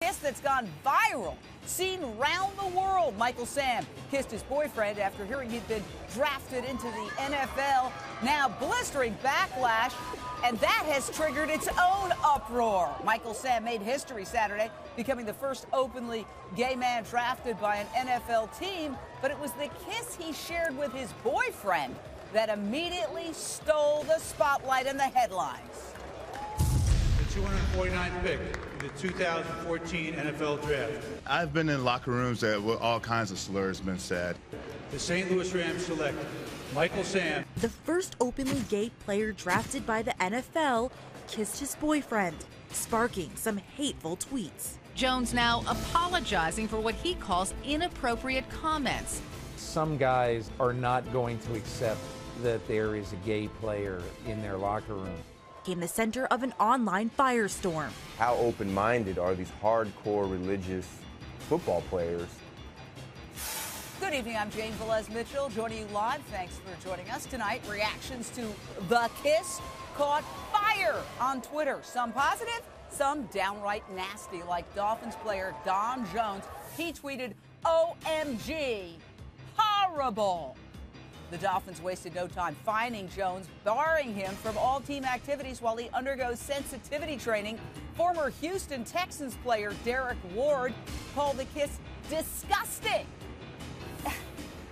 kiss that's gone viral, seen round the world. Michael Sam kissed his boyfriend after hearing he'd been drafted into the NFL. Now blistering backlash, and that has triggered its own uproar. Michael Sam made history Saturday, becoming the first openly gay man drafted by an NFL team, but it was the kiss he shared with his boyfriend that immediately stole the spotlight and the headlines. The 249th pick of the 2014 NFL Draft. I've been in locker rooms where all kinds of slurs been said. The St. Louis Rams select Michael Sam. The first openly gay player drafted by the NFL kissed his boyfriend, sparking some hateful tweets. Jones now apologizing for what he calls inappropriate comments. Some guys are not going to accept that there is a gay player in their locker room. Became the center of an online firestorm. How open-minded are these hardcore religious football players? Good evening, I'm Jane Velez-Mitchell, joining you live. Thanks for joining us tonight. Reactions to the kiss caught fire on Twitter. Some positive, some downright nasty, like Dolphins player Don Jones. He tweeted, OMG, horrible. The Dolphins wasted no time fining Jones, barring him from all team activities while he undergoes sensitivity training. Former Houston Texans player Derek Ward called the kiss disgusting.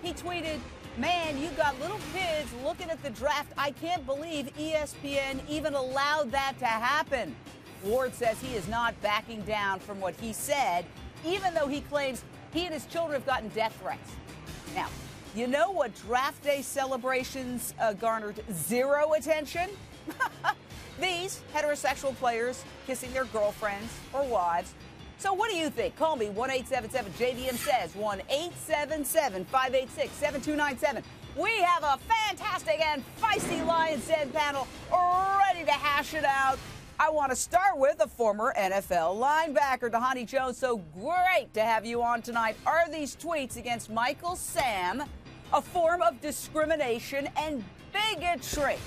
He tweeted, man, you got little kids looking at the draft. I can't believe ESPN even allowed that to happen. Ward says he is not backing down from what he said, even though he claims he and his children have gotten death threats. Now, you know what draft day celebrations garnered zero attention? These heterosexual players kissing their girlfriends or wives. So what do you think? Call me, 1-877-JVM says, 1-877-586-7297. We have a fantastic and feisty Lions Den panel ready to hash it out. I want to start with a former NFL linebacker, Dhani Jones. So great to have you on tonight. Are these tweets against Michael Sam a form of discrimination and bigotry?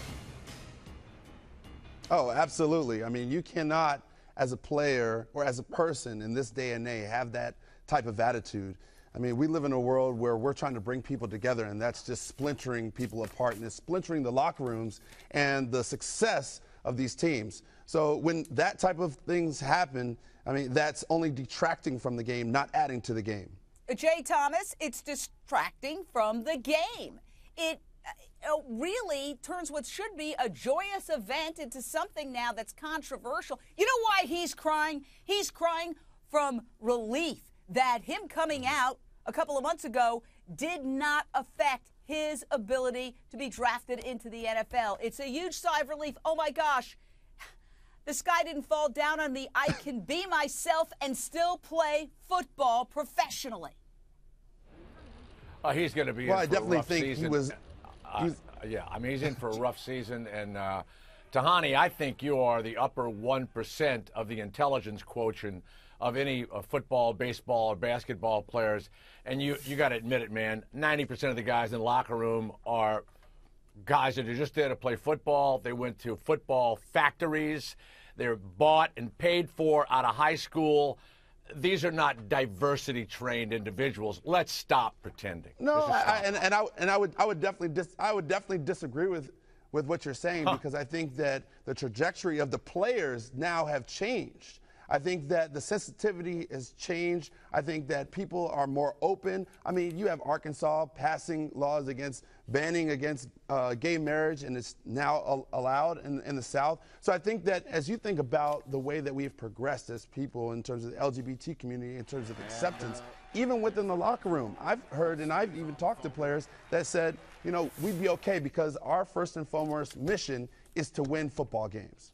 Oh, absolutely. I mean, you cannot, as a player or as a person in this day and age, have that type of attitude. I mean, we live in a world where we're trying to bring people together, and that's just splintering people apart, and it's splintering the locker rooms and the success of these teams. So when that type of things happen, I mean, that's only detracting from the game, not adding to the game. Jay Thomas, it's distracting from the game. It really turns what should be a joyous event into something now that's controversial. You know why he's crying? He's crying from relief that him coming out a couple of months ago did not affect his ability to be drafted into the NFL. It's a huge sigh of relief. Oh, my gosh. The sky didn't fall down on me. I can be myself and still play football professionally. He's going to be Well, in I for definitely a rough think season. he was. Yeah, I mean, he's in for a rough season. And Dhani, I think you are the upper 1% of the intelligence quotient of any football, baseball, or basketball players. And you got to admit it, man, 90% of the guys in the locker room are guys that are just there to play football. They went to football factories. They're bought and paid for out of high school. These are not diversity-trained individuals. Let's stop pretending. No, I would definitely disagree with what you're saying, because I think that the trajectory of the players now have changed. I think that the sensitivity has changed. I think that people are more open. I mean, you have Arkansas passing laws banning against gay marriage, and it's now allowed in the South. So I think that as you think about the way that we've progressed as people in terms of the LGBT community, in terms of acceptance, even within the locker room, I've heard and I've even talked to players that said, you know, we'd be okay because our first and foremost mission is to win football games.